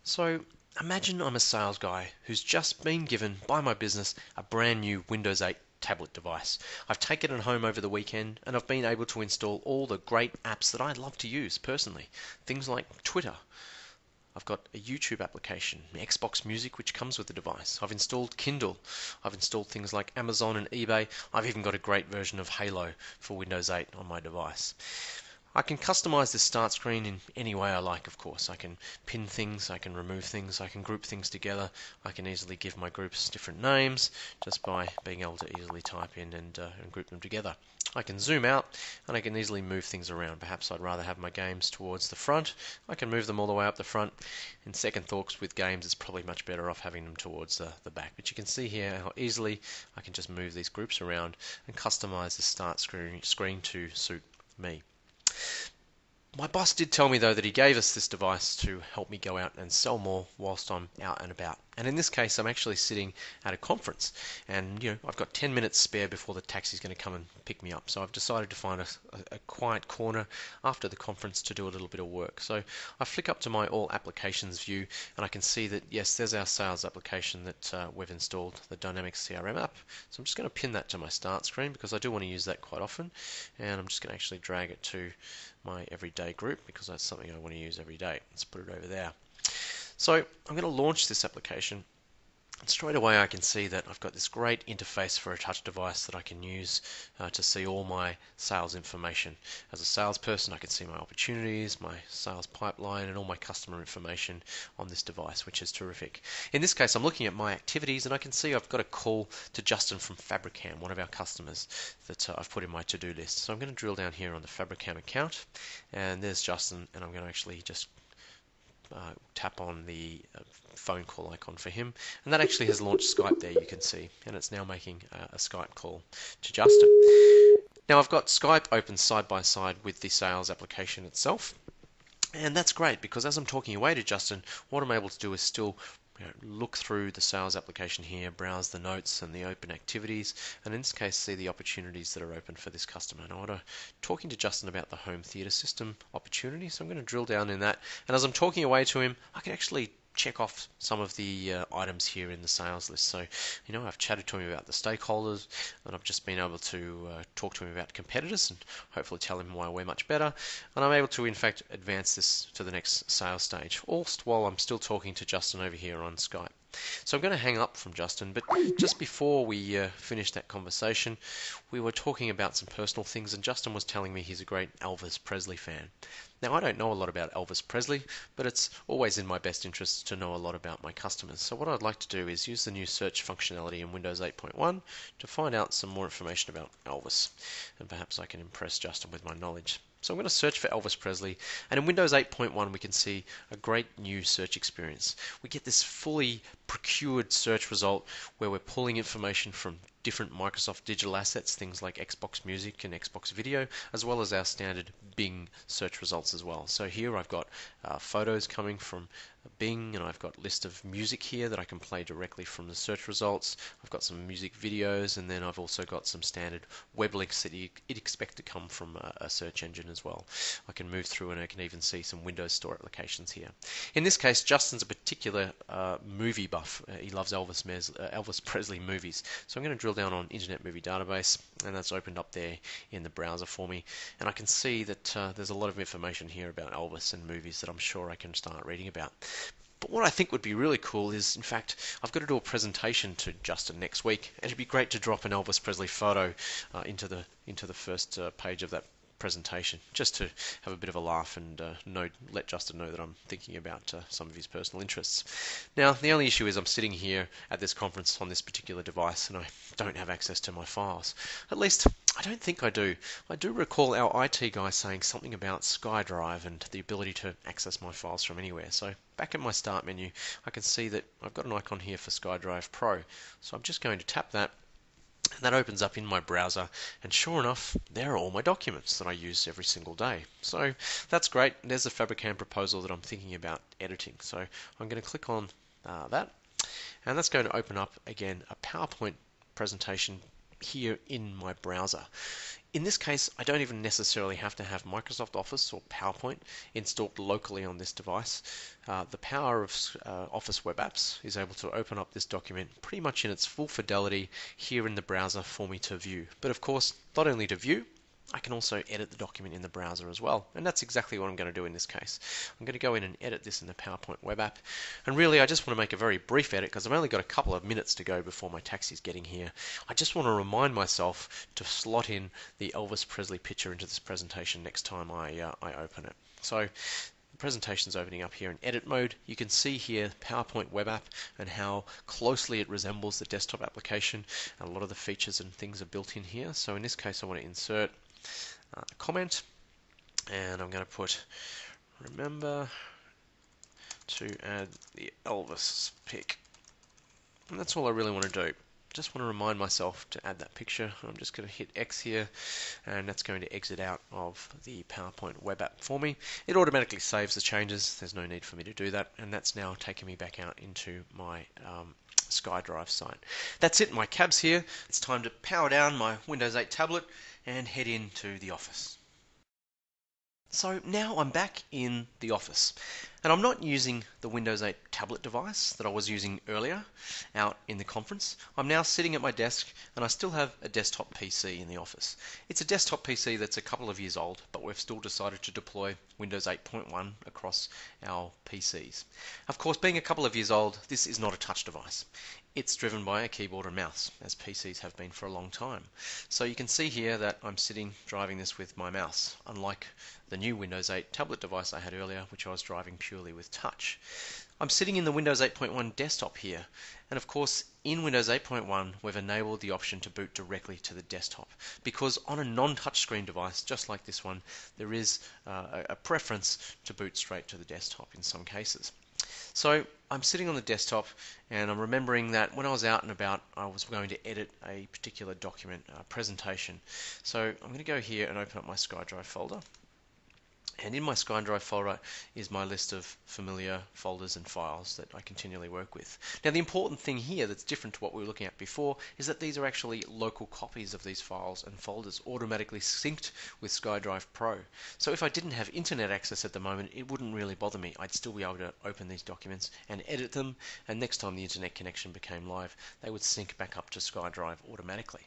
So imagine I'm a sales guy who's just been given by my business a brand new Windows 8 tablet device. I've taken it home over the weekend and I've been able to install all the great apps that I love to use personally. Things like Twitter. I've got a YouTube application, Xbox Music, which comes with the device. I've installed Kindle. I've installed things like Amazon and eBay. I've even got a great version of Halo for Windows 8 on my device. I can customize this start screen in any way I like, of course. I can pin things, I can remove things, I can group things together. I can easily give my groups different names just by being able to easily type in and group them together. I can zoom out and I can easily move things around. Perhaps I'd rather have my games towards the front. I can move them all the way up the front. In second thoughts with games, it's probably much better off having them towards the back. But you can see here how easily I can just move these groups around and customize the start screen to suit me. My boss did tell me, though, that he gave us this device to help me go out and sell more whilst I'm out and about. And in this case, I'm actually sitting at a conference, and I've got 10 minutes spare before the taxi's going to come and pick me up. So I've decided to find a quiet corner after the conference to do a little bit of work. So I flick up to my All Applications view, and I can see that, yes, there's our sales application that we've installed, the Dynamics CRM app. So I'm just going to pin that to my start screen because I do want to use that quite often. And I'm just going to actually drag it to my everyday group because that's something I want to use every day. Let's put it over there. So I'm going to launch this application. And straight away I can see that I've got this great interface for a touch device that I can use to see all my sales information. As a salesperson, I can see my opportunities, my sales pipeline, and all my customer information on this device, which is terrific. In this case, I'm looking at my activities, and I can see I've got a call to Justin from Fabricam, one of our customers that I've put in my to-do list. So I'm going to drill down here on the Fabricam account, and there's Justin, and I'm going to actually just tap on the phone call icon for him, and that actually has launched Skype there, you can see, and it's now making a Skype call to Justin. Now I've got Skype open side by side with the sales application itself, and that's great because as I'm talking away to Justin, what I'm able to do is still look through the sales application here, browse the notes and the open activities, and in this case see the opportunities that are open for this customer. Now I'm talking to Justin about the home theatre system opportunity, so I'm going to drill down in that, and as I'm talking away to him, I can actually check off some of the items here in the sales list. So, I've chatted to him about the stakeholders, and I've just been able to talk to him about competitors and hopefully tell him why we're much better. And I'm able to, in fact, advance this to the next sales stage, all while I'm still talking to Justin over here on Skype. So I'm going to hang up from Justin, but just before we finished that conversation, we were talking about some personal things, and Justin was telling me he's a great Elvis Presley fan. Now, I don't know a lot about Elvis Presley, but it's always in my best interest to know a lot about my customers. So what I'd like to do is use the new search functionality in Windows 8.1 to find out some more information about Elvis, and perhaps I can impress Justin with my knowledge. So I'm going to search for Elvis Presley, and in Windows 8.1 we can see a great new search experience. We get this fully procured search result where we're pulling information from different Microsoft digital assets, things like Xbox Music and Xbox Video, as well as our standard Bing search results as well. So here I've got photos coming from Bing, and I've got a list of music here that I can play directly from the search results. I've got some music videos, and then I've also got some standard web links that you'd expect to come from a search engine as well. I can move through and I can even see some Windows Store applications here. In this case, Justin's a particular movie buff. He loves Elvis Presley movies. So I'm going to drill down on Internet Movie Database, and that's opened up there in the browser for me. And I can see that there's a lot of information here about Elvis and movies that I'm sure I can start reading about. But what I think would be really cool is, in fact, I've got to do a presentation to Justin next week, and it'd be great to drop an Elvis Presley photo into the first page of that presentation, just to have a bit of a laugh and let Justin know that I'm thinking about some of his personal interests. Now, the only issue is I'm sitting here at this conference on this particular device, and I don't have access to my files. At least, I don't think I do. I do recall our IT guy saying something about SkyDrive and the ability to access my files from anywhere. So back at my start menu, I can see that I've got an icon here for SkyDrive Pro. So I'm just going to tap that, and that opens up in my browser, and sure enough, there are all my documents that I use every single day. So that's great. There's a Fabricam proposal that I'm thinking about editing. So I'm going to click on that, and that's going to open up again a PowerPoint presentation here in my browser. In this case, I don't even necessarily have to have Microsoft Office or PowerPoint installed locally on this device. The power of Office Web Apps is able to open up this document pretty much in its full fidelity here in the browser for me to view. But of course, not only to view, I can also edit the document in the browser as well, and that's exactly what I'm going to do in this case. I'm going to go in and edit this in the PowerPoint web app, and really I just want to make a very brief edit because I've only got a couple of minutes to go before my taxi's getting here. I just want to remind myself to slot in the Elvis Presley picture into this presentation next time I open it. So the presentation's opening up here in edit mode. You can see here PowerPoint web app and how closely it resembles the desktop application. A lot of the features and things are built in here. So in this case I want to insert a comment, and I'm going to put remember to add the Elvis pic, and that's all I really want to do. Just want to remind myself to add that picture. I'm just going to hit X here, and that's going to exit out of the PowerPoint web app for me. It automatically saves the changes. There's no need for me to do that, and that's now taken me back out into my SkyDrive site. That's it, my cab's here. It's time to power down my Windows 8 tablet and head into the office. So now I'm back in the office, and I'm not using the Windows 8 tablet device that I was using earlier out in the conference. I'm now sitting at my desk, and I still have a desktop PC in the office. It's a desktop PC that's a couple of years old, but we've still decided to deploy Windows 8.1 across our PCs. Of course, being a couple of years old, this is not a touch device. It's driven by a keyboard and mouse, as PCs have been for a long time. So you can see here that I'm sitting driving this with my mouse, unlike the new Windows 8 tablet device I had earlier, which I was driving purely with touch. I'm sitting in the Windows 8.1 desktop here, and of course in Windows 8.1 we've enabled the option to boot directly to the desktop, because on a non-touchscreen device just like this one there is a preference to boot straight to the desktop in some cases. So I'm sitting on the desktop, and I'm remembering that when I was out and about I was going to edit a particular document, presentation. So I'm going to go here and open up my SkyDrive folder. And in my SkyDrive folder is my list of familiar folders and files that I continually work with. Now the important thing here that's different to what we were looking at before is that these are actually local copies of these files and folders automatically synced with SkyDrive Pro. So if I didn't have internet access at the moment, it wouldn't really bother me. I'd still be able to open these documents and edit them, and next time the internet connection became live, they would sync back up to SkyDrive automatically.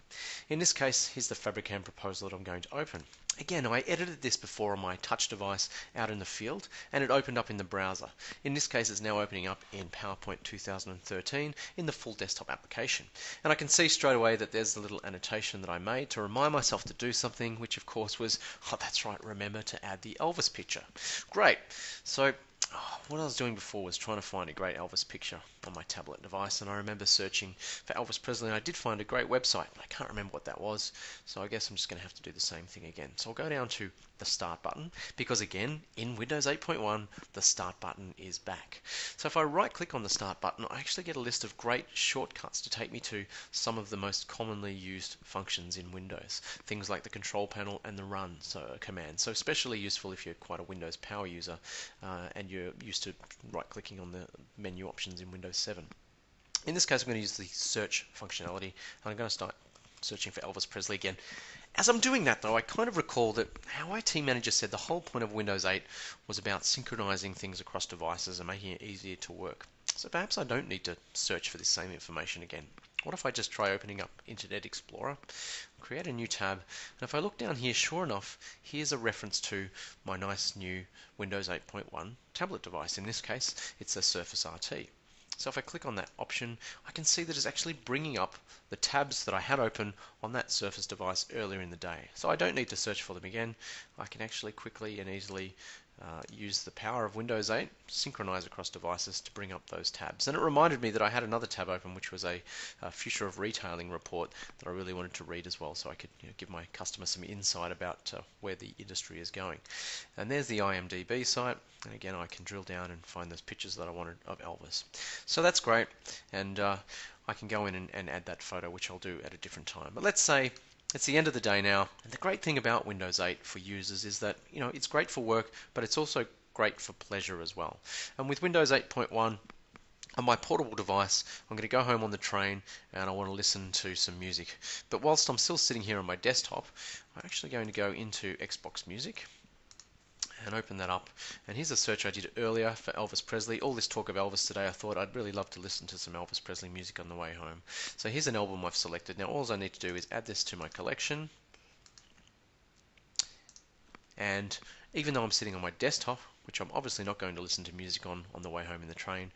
In this case, here's the Fabrikam proposal that I'm going to open. Again, I edited this before on my touch device out in the field, and it opened up in the browser. In this case, it's now opening up in PowerPoint 2013 in the full desktop application. And I can see straight away that there's the little annotation that I made to remind myself to do something, which of course was, oh that's right, remember to add the Elvis picture. Great. So what I was doing before was trying to find a great Elvis picture on my tablet device, and I remember searching for Elvis Presley, and I did find a great website, but I can't remember what that was, so I guess I'm just going to have to do the same thing again. So I'll go down to the Start button, because again, in Windows 8.1, the Start button is back. So if I right click on the Start button, I actually get a list of great shortcuts to take me to some of the most commonly used functions in Windows. Things like the Control Panel and the Run command. So especially useful if you're quite a Windows power user and you're used to right-clicking on the menu options in Windows 7. In this case, I'm going to use the search functionality, and I'm going to start searching for Elvis Presley again. As I'm doing that, though, I kind of recall that our IT manager said the whole point of Windows 8 was about synchronizing things across devices and making it easier to work. So perhaps I don't need to search for this same information again. What if I just try opening up Internet Explorer, create a new tab, and if I look down here, sure enough, here's a reference to my nice new Windows 8.1 tablet device. In this case, it's a Surface RT. So if I click on that option, I can see that it's actually bringing up the tabs that I had open on that Surface device earlier in the day. So I don't need to search for them again. I can actually quickly and easily use the power of Windows 8, synchronize across devices to bring up those tabs. And it reminded me that I had another tab open, which was a Future of Retailing report that I really wanted to read as well, so I could give my customers some insight about where the industry is going. And there's the IMDb site, and again I can drill down and find those pictures that I wanted of Elvis. So that's great, and I can go in and add that photo, which I'll do at a different time. But let's say it's the end of the day now, and the great thing about Windows 8 for users is that it's great for work, but it's also great for pleasure as well. And with Windows 8.1, on my portable device. I'm going to go home on the train and I want to listen to some music. But whilst I'm still sitting here on my desktop, I'm actually going to go into Xbox Music and open that up. And here's a search I did earlier for Elvis Presley. All this talk of Elvis today, I thought I'd really love to listen to some Elvis Presley music on the way home. So here's an album I've selected. Now all I need to do is add this to my collection. And even though I'm sitting on my desktop, which I'm obviously not going to listen to music on the way home in the train,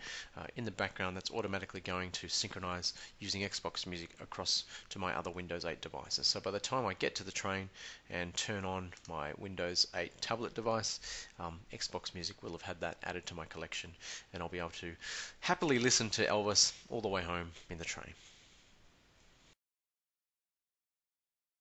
in the background that's automatically going to synchronize using Xbox Music across to my other Windows 8 devices. So by the time I get to the train and turn on my Windows 8 tablet device, Xbox Music will have had that added to my collection, and I'll be able to happily listen to Elvis all the way home in the train.